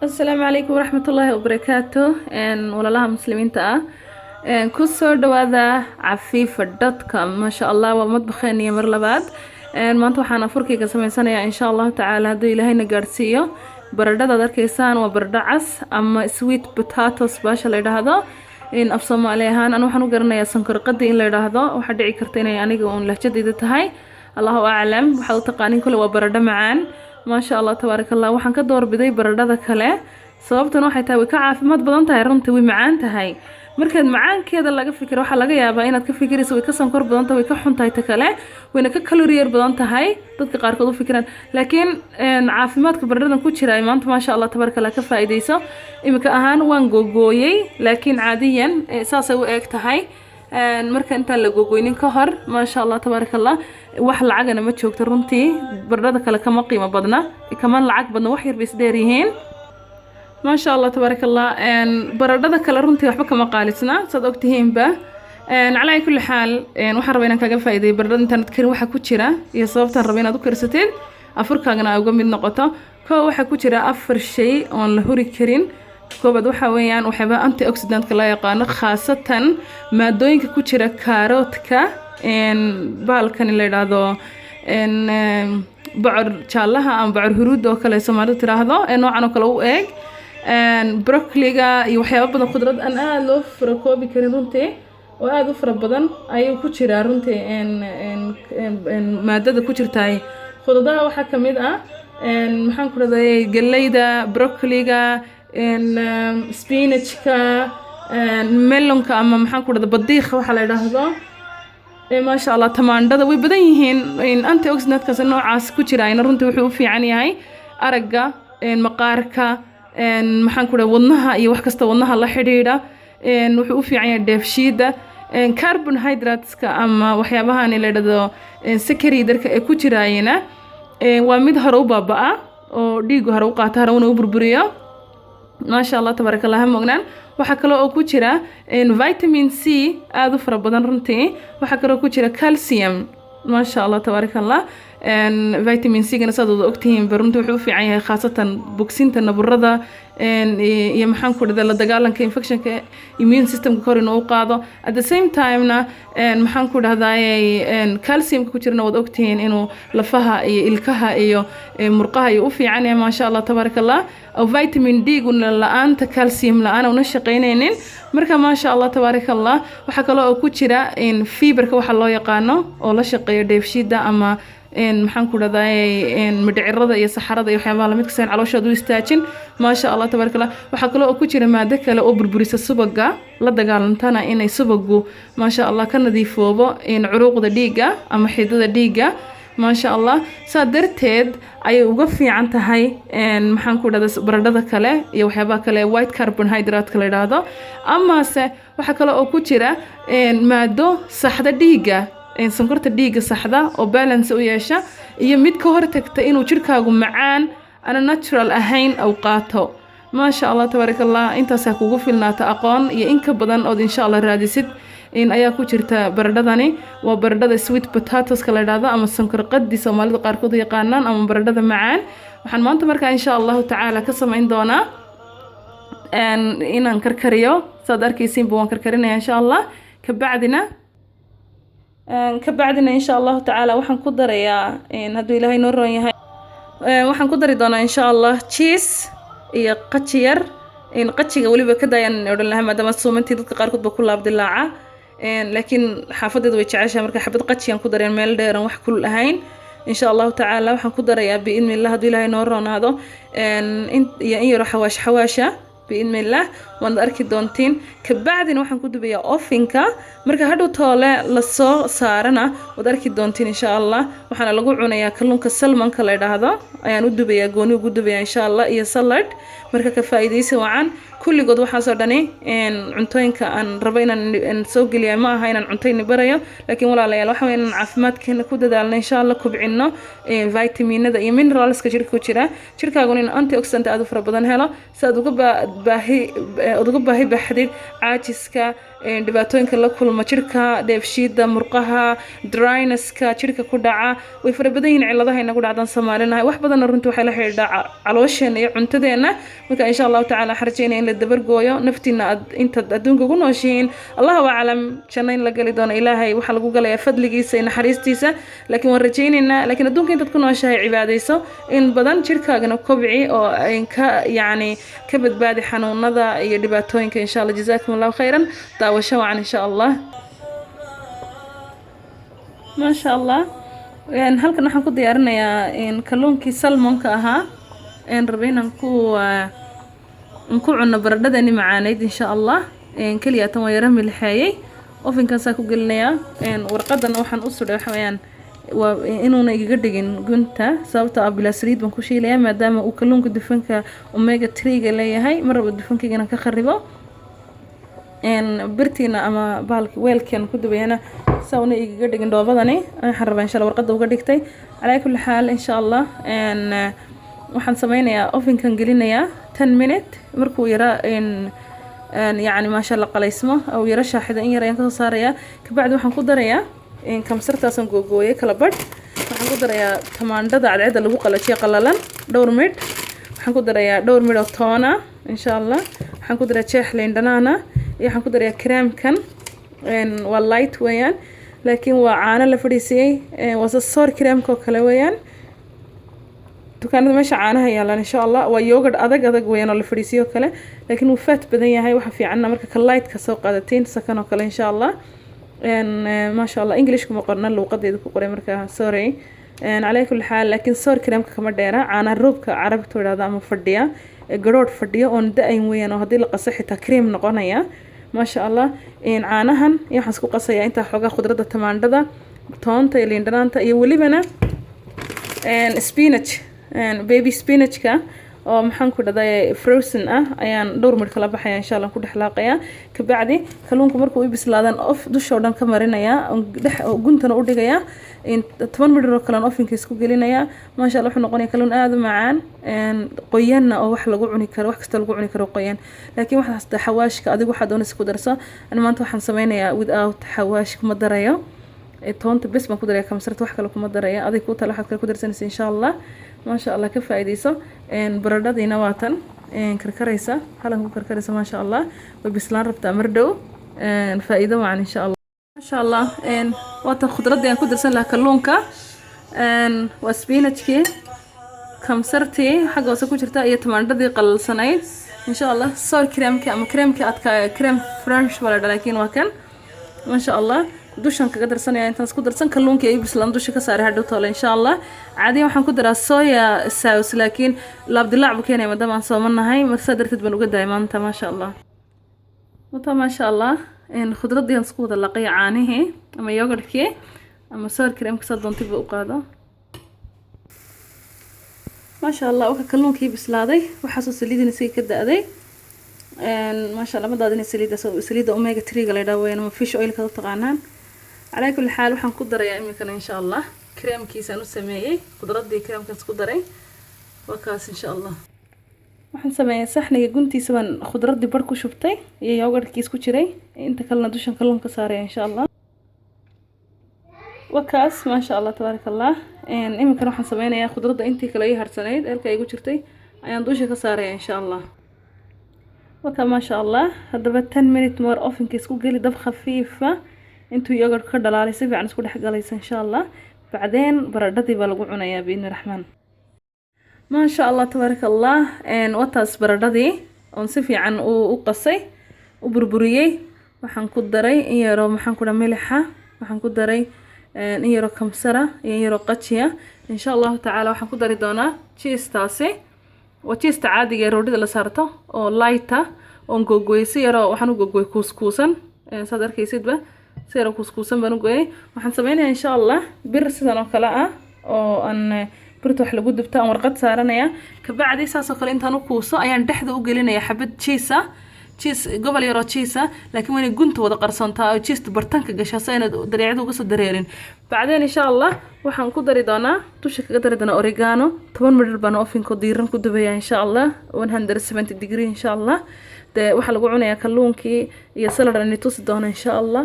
السلام عليكم ورحمة الله وبركاته ولله مسلمين تا كسر دوادا عفيفة.com ما شاء الله ومطبخين يمر لبعض ما انتو حانا فركي كسمين سنة إن شاء الله تعالى هدو إلهي نقارسيو بردة داركيسان وبردة عس أما سويت بوتاتوس باشا ليدا هذا إن أفصم عليها أنا وحنو قرنا يا سنكر قدي إن ليدا هذا وحد عكرتين يعني قون لهجد إذا تهاي الله أعلم وحاول تقانين كله وبردة معان ما شاء الله تبارك الله waxaan ka doorbiday baradhada kale sababtan waxay tahay way ka caafimaad badan tahay runtii way macaan tahay markaad macaankeeda laga fikiro waxa laga yaabaa inaad ka fikirayso way ka sonkor badan tahay way ka xun tahay ta kale wayna ka kalooriyar badan tahay dadka qaar kood u fikiraan laakiin caafimaadka baradhadan ku jira maanta ma sha Allah tabaaraka Allah ka faa'iideyso imika ahaan waan googooyay laakiin caadiyan saas ay u eeg tahay marka inta la gogoynin ka hor ma sha Allah tabaaraka Allah wax lacagana ma joogto runtii baradhada kale kama qiimo badna kama lacag badna wax yar bay isdheerihiin ma sha Allah tabaaraka Allah baradhada kale runtii waxba kama qaalisna sad ogtihiinba على كل حال waxaan rabaa inaan kaga faa'iideeyo baradhada intaan karin waxa ku jira iyo sababtan rabaa inaad u karsatid afurkaagana uga mid noqoto waxa ku jira afar shay oo la huri karin كوبد waxa weeyaan waxba antioxidant la yaqaan khaasatan maadooyinka ku jira karootka baalkan la yiraahdo bacur jaalaha ama bacur huruud oo kale Soomaalidu tiraahdo noocan oo kale u eeg broccoliga iyo waxyaabo badan khudrad aan aad loo farqoobi karin runtii oo aad u fara badan ayuu ku jira runtii maadada ku jirtay khudradaha waxa kamid ah maxaan ku raday galeyda broccoliga spinachka melonka ama maxaan ku raday badiiqa waxa la yiraahdo ma sha Allah tamaandhada way badan yihiin antioxidantkaas noocaas ku jira in runtii wuxuu u fiican yahay aragga maqaarka maxaan ku raday wadnaha iyo wax kasta wadnaha la xiriira wuxuu u fiican yahay dheefshiida carbohydrateska ama waxyaabahan la yiraahdo sakaridka ee ku jiraayna waa mid hore u baabaa oo dhiig hore u qaata hore u burburiyo ما شاء الله تبارك الله مغنان waxa kale oo ku jira vitamin C aad u fara badan runtii waxa kale oo ku jira calcium ما شاء الله تبارك الله vitamin C gana sadoo ogtihiin runtii wuxuu u fiican yahay khaasatan bogsinta nabarada iyo maxaan ku dhaday la dagaalanka infectionka immune system kor inuu qaado at the same time na maxaan ku dhahday calcium ku jirna wad ogtihiin inuu lafaha iyo ilkaha iyo murqaha u fiican yahay ma sha Allah tabaaraka Allah oo vitamin D guna la'aanta calcium la'aan una shaqeynaynin marka ma sha Allah tabaaraka Allah waxa kale oo ku jira fiberka waxa loo yaqaano oo la shaqeeyo dheefshiida ama maxaan ku dhaday midhicirada iyo saxarada iyo waxyaabaha la mid ka seen calooshooda u istaajin ma sha Allah tabaaraka Allah waxa kale oo ku jira maado kale oo burburisa subaga la dagaalantana inay subagu ma sha Allah ka nadiifoobo curuqda dhiiga ama xididada dhiiga ما شاء الله صدرتيد أي وقفي عن تهاي محن كودا بردة كله يو حبا كله وايت كربونهيدرات كله هذا أما س وحكلا أو كتيرة مادة صحدة ديجا سكرت الديجا صحدة أو بالانس وياشا يمد كهرتك تإنه شركة معان أنا ناتشرال أهين أوقاته ما شاء الله تبارك الله أنت ساكوجو في الناتقان ينك بدن أو إن شاء الله رادسيد in ayaa ku jirta baradhadani waa baradhada sweet potatoes kala yiraahdo ama sankar qadi Soomaalidu qaar kood yaqaanaan ama baradhada macaan waxaan maanta markaa insha Allah taala ka sameyn doonaa inaan karkariyo saad arkaysiin baan karkarinaya insha Allah ka bacdina insha Allah taala waxaan ku darayaa haduu Ilaahay noo roon yahay waxaan ku dari doonaa insha Allah cheese iyo qachiyar qachiga waliba ka daayan oran lahaa maadaama Soomaalidu dadka qaar kood ba ku laabdilaaca لكن حافظت ويتعشى مركا حفظ قتشي أن قدر الميل دايران وح كل أهين إن شاء الله تعالى وحن قدر يا بإذن الله هذول هاي نورون هذا إن يعني راح حواشة بإذن الله وأنا أركض دونتين كبعدين وحن قدر بيا أوفينكا مركا هادو طالع للصو صارنا وأركض دونتين إن شاء الله وحن لقوعنا يا كلون كسلمان كلا هذا يعني ودو بيا جوني وجودو بيا إن شاء الله يا سلاد مركا كفايدة سواعن كل قد waxaa soo dhanay cuntooyinka aan rabayna in soo geliyo ma aha inaan cuntoyn barayo laakiin walaalayaal waxa weeyaan caafimaadkeena ku dadaalna insha Allah kubcino vitaminada iyo mineralska jirka ku jira jirkaaguna in antioxidant aad u fara badan helo saad uga baahi baxdid caajiska dhibaatooyinka la kulma jirka dheefshiida murqaha dryness-ka jirka ku dhaca way fara badan yihiin ciladaha inagu dhacdan Soomaalinahay wax badan runtii waxay la xiriirtaa caloosheenna iyo cuntadeena marka insha Allah ta'ala xarjeynaa in la dabargooyo naftiina inta adduunka ugu nooshiin Allah wa alam jannayn la gali doono Ilaahay waxa lagu galayaa fadligiisa iyo naxariistiisa laakiin waan rajaynaynaa laakiin adduunka inta ku nooshahay cibaadayso in badan jirkaagana kobci oo ay ka yani ka badbaadi xanuunada iyo dhibaatooyinka insha Allah jazaakumullahu khayran daawasho wacan insha Allah ما شاء الله يعني halkan waxaan ku diyaarinayaa in kalluunkii salmonka ahaa in rabina ku cunno baradhadani macaaneyd insha Allah in kaliya tan way rami lahaayay ovenkan saa ku gelinayaa in warqadan waxaan u sudhay waxa weeyaan waa inuuna iga dhigin gunta sababtoo ah bila saliid baan ku shiilayaa maadaama uu kalluunka dufanka omega 3 ga leeyahay marba dufankiina ka kharibo in birtina ama baalki weelkan ku dubayana سونا يجي قدين دوبادني حرب إن شاء الله ورقة دوقة دكتي على كل حال إن شاء الله إن وحن سمينا يا أوفن كان قلنا يا 10 minute مركو يرى إن يعني ما شاء الله قال اسمه أو يرى شاهد إن يرى ينقص صار يا كبعد وحن قدر يا إن كم صرت أصلا جوجوية كلا برد وحن قدر يا ثمان دد على عدد اللي بقى لشيء قللا دور ميد وحن قدر يا دور ميد الطانة إن شاء الله وحن قدر يا شيخ لين دنانا وحن قدر يا كريم كان إن واللايت ويان لكن وعانا لفريسي وصار كريم كوكلا ويان كانت ماشي عانها يلا إن شاء الله ويوغرت أدق ويان لفريسي وكلا لكن وفات بدنيا هاي وحفي عنا مركا كلايت كسوق قادتين سكن وكلا إن شاء الله إن ما شاء الله إنجليش كم قرنا لو قد يدكوا قري مركا سوري إن على كل حال لكن صار كريم كمر دايرة عانا الروب كعرب تورا دا مفردية جرود فردية on دائم ويان وهذه لقصحي تكريم نقنايا ما شاء الله إن عانهن يحسكوا قصية أنت حاجة خضرة تماندة toonta iyo liindhanaanta iyo welibana spinach baby spinachka oo maxaan ku dhaday frozen ah ayaan dhowr mar kala baxaya insha Allah ku dhaxlaaqaya ka bacdi kalluunka markuu u bislaadaan of dusha oo dhan ka marinaya guntana u dhigaya in 10 midh oo kale ovenka isku gelinaya ma sha Allah wuxuu noqonayaa kalluun aad u macaan qoyanna oo wax lagu cuni karo wax kasta lagu cuni karo qoyan laakiin waxa hasta xawaashka adigu waxa doonaysa ku darso ana maanta waxaan sameeynayaa without xawaash kuma darayo toonta bes baan ku daraya kamsarta wax kale kuma daraya adiga ku tala waxaad kale ku darsanaysa insha Allah ما شاء الله كيف فايديسو إن بردادي نواتن إن كركريسة هلا هو كركريسة ما شاء الله وبسلان ربطة مردو إن فائدة معنا إن شاء الله ما شاء الله إن واتن خضرات دي أنكو درسن لها كلونكا إن وسبينتكي كمسرتي حاجة وسكو جرتا إيه تمانددي قلل سنين إن شاء الله صار كريمكي أما كريمكي أتكا كريم فرنش ولا لكن وكان ما شاء الله دوشان ka darsanaya intaan isku darsan kalluunka ay bislaan dusha ka saaray hadhow toole insha Allah caadi waxaan ku daraa soya sauce laakiin laab dilaac buu keenay madama aan soomanahay marsa darteed baan uga daayay maanta ma sha Allah wata ma sha Allah in khudradii aan isku wada laqay caanihi ama yogurtkii ama soor cream ka soo doontay buu qaado ma sha Allah waxa kalluunkii bislaaday waxa soo saliidina si ka daaday ما شاء الله ما دادين سليدة أوميجا 3 قال يداوي أنا ما فيش أويل كذا تقعنان على كل حال وحن قدر يا أمي كان إن شاء الله كريم كيس أنا سميه قدرات دي كريم كان قدري وكاس إن شاء الله وحن سميه صحن يجونتي سواء خضرات دي بركو شفتي يوغر كيس كوتشري أنت كلنا دوشن كلهم كساري إن شاء الله وكاس ما شاء الله تبارك الله إن أمي كانوا حن سمينا يا خضرات أنت كلاي هرسنايد ألك يجو شرتي أيان دوشة كساري إن شاء الله وكما شاء الله هذا 10 minute more oven كيسكو قلي دب خفيفة انتو يوغر كردل على سيفي عن سكو دحق عليس ان شاء الله بعدين بردتي بلقو عنايا بإذن الرحمن ما شاء الله تبارك الله ان وطاس بردتي ان سيفي عن وقصي وبربريي وحن كدري ان يرو محن كنا ملحة وحن كدري ان يرو كمسرة ان يرو قتشية ان شاء الله تعالى وحن كدري دونا تشيز تاسي وتشيست عادي رودida la saarto oo light ah oo gogoysi yaro waxaan u gogoy kuuskuusan saad arkaysidba si yaro kuuskuusan baan u gooyay waxaan sameeyay insha Allah bir sidan oo kala ah oo aan birta wax lagu dubta aan warqad saaranaya ka bacdi saas oo kale intaan u kuuso ayaan dhaxda u gelinaya xabad cheese ah cheese gobol yar oo cheese laakiin waa inay gunta wada qarsantaa oo cheese bartanka gashaa si aanad dareecadu uga soo dareerin bacdeen insha Allah waxaan ku dari doonaa dusha kaga dari doonaa oregano 10 midhir baan ofinka diiran ku dubaya insha Allah 170 degree insha Allah waxa lagu cunayaa kalluunkii iyo salad aan tusi doono insha Allah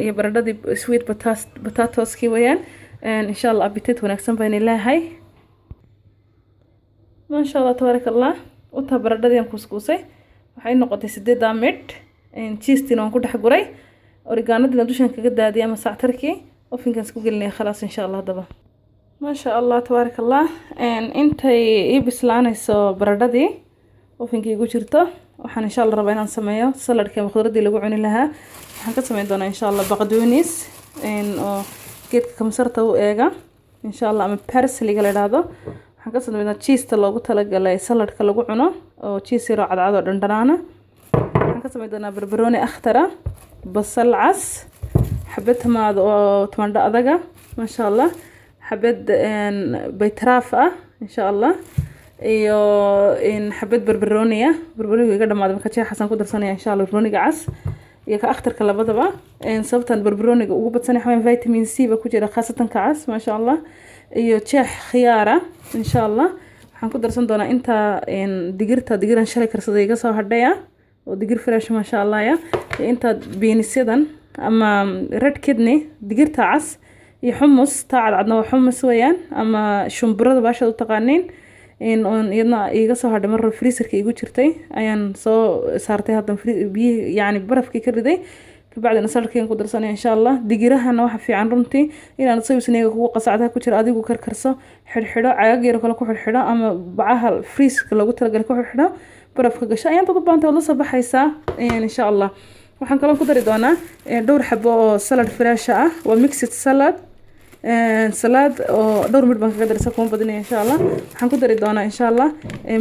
iyo baradhadii sweet potatoes kii wayaan insha Allah appetite wanaagsan baan ilaahay ما شاء الله تبارك الله وتا baradhadii aan kuskusay waxay noqotay 8 mid cheese-tina aan ku dhex guray oregano-dina dushan kaga daadiyay ama sactarkii ofinkan isku gelinay khalaas insha Allah daba ما شاء الله تبارك الله intay ii bislaanayso baradhadii ofinkii igu jirto waxaan insha Allah rabaa inaan sameeyo saladka ama khudradii lagu cuni lahaa waxaan ka sameyn doonaa insha Allah baqdoonis oo geedka kamsarta u eega insha Allah ama parsley-ga la yiraahdo waxaan ka sameeynaa cheese-ta loogu talagalay saladka lagu cuno oo cheese yar oo cadcad oo dhandhanaana waxaan ka sameeynaa barbarooni akhtara basal cas xabad tamaado oo tamaandho adaga ma sha Allah xabad baytraaf ah insha Allah iyo xabad barbarooniya barbarooniga iga dhamaado marka jeexasan ku darsanaya insha Allah barbarooniga cas iyo ka akhtarka labadaba sababtan barbarooniga ugu badsanay xawaan vitamin C ba ku jira khaasatan ka cas ma sha Allah iyo jeex khiyaara insha Allah waxaan ku darsan doonaa inta digiran shalay karsaday iga soo hadhaya oo digir fresh ma sha Allah ya inta beanisyadan ama red kidney digirta cas iyo hummus taacadna waa hummus weeyaan ama shumburada baasha u taqaaniin iyadna iga soo hadhay mar freezer-ka igu jirtay ayaan soo saartay hadda biyo yani barafkii ka riday kabacdina saladkeen ku darsanay insha Allah digirahana waxa fiican runtii inaan soo isneega kugu qasacdaha ku jira adigu karkarso xidhxidho caag yar kale ku xidhxidho ama bacaha freezer-ka lagu talagalay ku xidhxidho barafka gasho ayaan dad baanta la soo baxaysaa insha Allah waxaan kaloo ku dari doonaa dhowr xabo oo salad fresh ah waa mixed salad salad oo dhowr mid baan kaga darsan kuma badinaya insha Allah waxaan ku dari doonaa insha Allah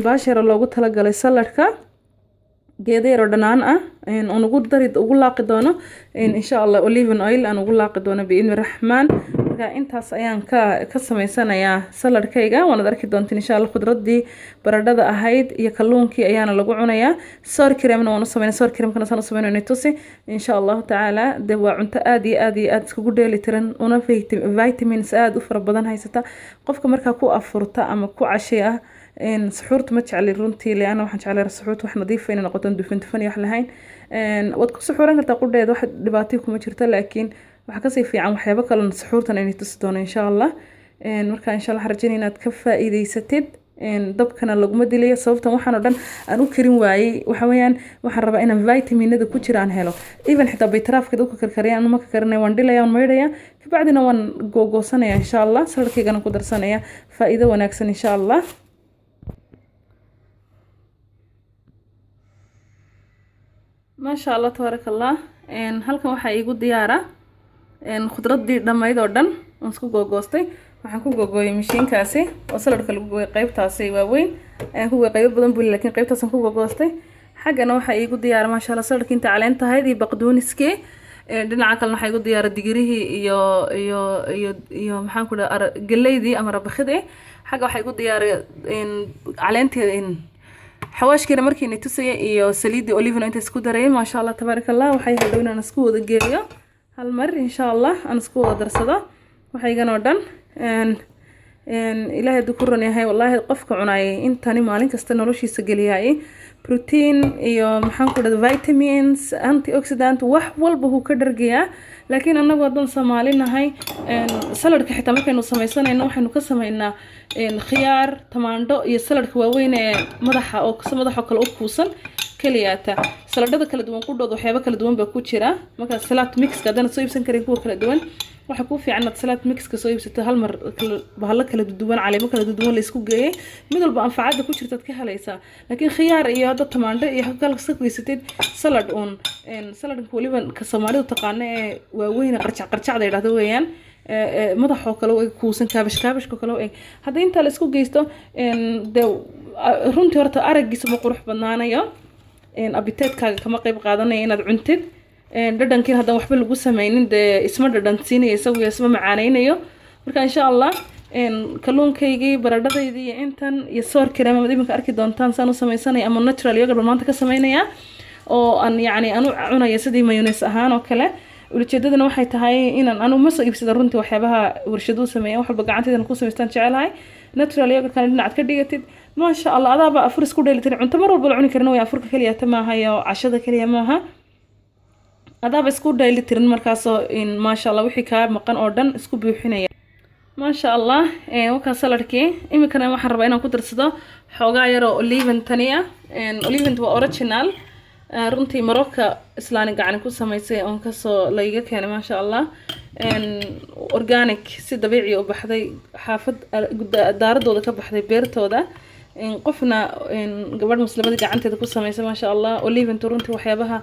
baashara loogu talagalay saladka geedo yar oo dhanaan ah aan ugu laaqi doono insha Allah olive oil aan ugu laaqi doono biidni raxmaan marka intaas ayaan ka sameysanayaa saladkayga waan arki doontiin insha Allah khudradii baradhada ahayd iyo kalluunkii ayaana lagu cunayaa sour cream-na waan u sameynaa sour cream-kana saan u sameynaa tusi insha Allah taala de waa cunto aad iyo aad iskugu dheeli tiran una vitamins aad u fara badan haysata qofka marka ku afurta ama ku cashay ah suxuurta ma jecli runtii leena waxaan jeclaa suxuurta wax nadiif ah inay noqoto dufan wax lahayn wad ku suxuuran kartaa qudheed wax dhibaato kuma jirto laakiin waxa ka sii fiican waxyaabo kale suxuurtan inay tusi doono insha Allah marka insha Allah rajayna inaad ka faa'iideysatid dabkana laguma dilayo sababtan waxaan oo dhan aan u karin waayay waxa weeyaan waxaan rabaa inaan vitaminada ku jiraan helo even xitaa baytraafka dadku karkariyaan ma ka karinay waan dhilaya waan meydhaya kabacdina waan googoosanaya insha Allah saladkaygana ku darsanaya faa'iido wanaagsan insha Allah ما شاء الله تبارك الله halkan waxa igu diyaara khudradii dhamayd oo dhan aan isku googostay waxaan ku googooyay mishiinkaasi oo saladka lagu gooyay qaybtaasi waa weyn aan ku gooyay qayb badan buu laakiin qaybtaas aan ku googostay xagana waxa igu diyaara ma sha Allah saladka inta caleenta ahayd iyo baqdooniskii dhinaca kalena waxa igu diyaara digirihii iyo maxaan ku dhahaa galeydii ama rabakhidii xaga waxa igu diyaara caleentii حواشكينا مركي نتوسية إيو سليدي أوليفنا أنت سكو داري ما شاء الله تبارك الله وحي هدونا نسكو ذا جيريو هالمر إن شاء الله أنا سكو ذا درسدا وحي جانا ودن إلهي دكورني هاي والله قفك عناي إنتاني مالين كستنولوشي سجلي هاي بروتين إيو محن كده فيتامينز أنتي أوكسيدانت وحول بهو كدرجيا لكن أنا قدام سمالينا هاي سلاد كحتى ما كانوا سميسنا إنه إحنا كسمينا الخيار تماندو يسلاد كواوين مدحة أو مدحة كلا أوكوسن كلياتا سلاد كلا دوان كله ضو حيابا كلا دوان بكوتشرا ما كان سلاد ميكس كذا نصيب سنكرين كوا كلا دوان وحكوا في عنا سلاد ميكس كصيب ست هالمر بهلا كلا دوان عليه ما كلا دوان اللي سكوا جاي مثل بأنفعات كوتشرا تتكها ليسا لكن خيار إياه ده تماندو يحكوا لك سكوا ستين سلاد أون سلاد كوليبا كسماري وتقانة وين قرشع ده يراه ويان madaxoo kale oo kuusan kaabash kale oo hadda inta la isku geysto runtii horta aragiisa ma qurux badnaanayo appetite-kaaga kama qayb qaadanayo inaad cuntid dhadhankiina haddaan waxba lagu sameynin dee isma dhadhansiinayo isagu isma macaaneynayo marka insha Allah kalluunkaygii baradhadaydii iyo intan iyo soor kareema mad iminka arki doontaan saan u samaysanaya ama natural yogurt baan maanta ka sameynaya oo aan yacni anu cunaya sidii mayonnaise ahaan oo kale ujeedadana waxay tahay inaan anu ma soo iibsada runtii waxyaabaha warshadu sameeyaan wax walba gacanteedana ku samaystaan jecelahay natural yogurt kan dhinac ka dhigatid maasha Allah adaaba afur isku dheelitiran cunto mar walba la cuni karna way afurka kaliya maaha iyo cashada kaliya maaha adaaba isku dheelitiran markaasoo in maasha Allah wixii ka maqan oo dhan isku buuxinaya maasha Allah waxa saladkii imikana waxaan rabaa inaan ku darsado xoogaa yar oo olive taniya olive waa original runtii Morocco islaani gacan ku samaysay oo ka soo la iga keenay maasha Allah organic si dabiici u baxday xaafad daaradooda ka baxday beertooda qofna gabadh muslimada gacanteeda ku samaysay maasha Allah olive runtii waxyaabaha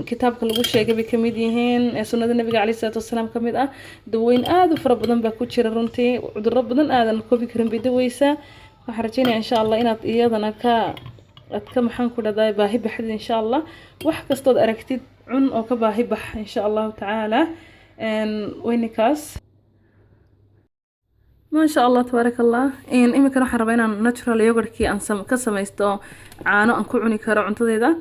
kitaabka lagu sheegay bay kamid yihiin sunnada nabiga kaleey salaatu wasalaam kamid ah daweyn aad u fara badan baa ku jira runtii cudurro badan aadan koobi karin bay daweysaa waxaan rajaynayaa insha Allah inaad iyadana ka adka maxaan ku dhaday baahi baxid insha Allah wax kastood aragtid cun oo ka baahi bax insha Allah ta'ala weynikaas ما شاء الله تبارك الله إمي كانوا حربينا natural yogurt كي أن كسميستو عانو أن كوعني كرا عنتديدا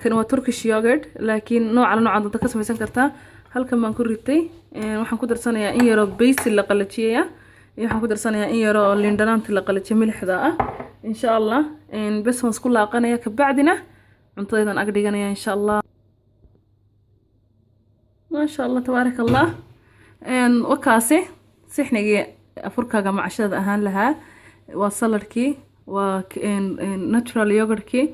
كانوا تركيش yogurt لكن نوع على نوع عندنا كسميسان كرتا هل كم بنكون ريتي وحن كودر سنة إن يرو بيس اللي قلتشيا وحن كودر سنة إن يرو لندنانت اللي قلتشي ملح ذا إن شاء الله بس هنس كلها قناة كبعدنا عنتديدا أقدينا إن شاء الله ما شاء الله تبارك الله وكاسي سحنجي أفركها مع عشرة أهان لها وصلركي وناتشورال يوغرتكي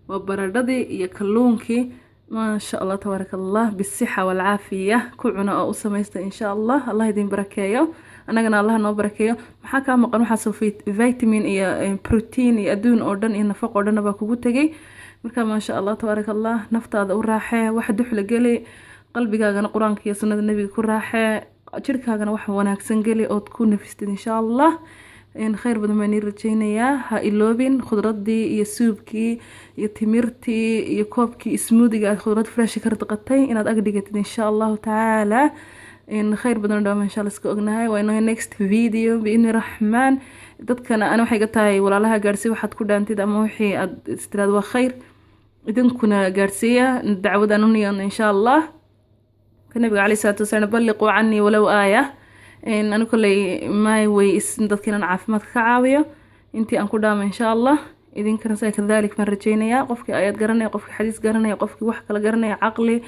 وبرددي يكلونكي ما شاء الله تبارك الله بالصحة والعافية كعنا أو سميست إن شاء الله الله يدين بركايو أنا قلنا الله نو بركايو محاكا مقنو حاسو في فيتامين إيا بروتين إيا دون أوردن إيا نفق أوردن باكو تجي مركا ما شاء الله تبارك الله نفط هذا وراحة واحد دحل قلي قلبي قاقنا قرآنك يا سنة النبي كل راحة jirkaagana wax wanaagsan gali oo ku nafistid insha Allah khayr badan ma nirajeenaya ha iloobin khudradii iyo suubkii iyo timirtii iyo koobkii smoothiga khudrad fresh ka radqatay inaad ag dhigatid insha Allah ta'ala khayr badan dhaw insha Allah iska ognahay waa next video bi rahmaan dadkana ana waxay ka tahay walaalaha gaarsi waxaad ku dhaantid ama wixii aad istiraad waa khayr idinkuna gaarsiya dacwada anuniyan insha Allah النبي عليه الصلاة والسلام بلغوا عني ولو آية أنا كل ما يويس ندكنا عافمات كعاوية أنتي أنكو دام إن شاء الله إذن كان كذلك من رجينا قفك آيات قرنا قفك حديث قرنا قفك وحكى قرنا عقلي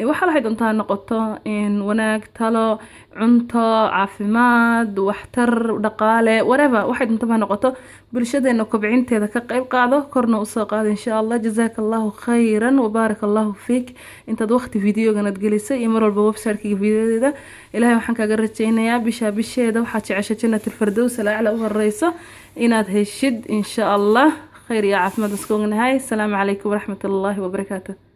وحلا حيد أنتها نقطة وناك تلا عنتا عافماد واحتر دقالة ورفا واحد انتبه نقطة بالشدة إنه كبعين تيدا كقيب قاعدة كورنا أساقاد إن شاء الله جزاك الله خيرا وبارك الله فيك انت دوقت فيديو قناة جلسة يمروا البواب ساركي فيديو دا إلهي وحنكا قررتينا يا بشا دا وحاتي عشا جنة الفردوس الأعلى والرئيسة إناد هشد إن شاء الله خير يا عافماد اسكوغن هاي السلام عليكم ورحمة الله وبركاته.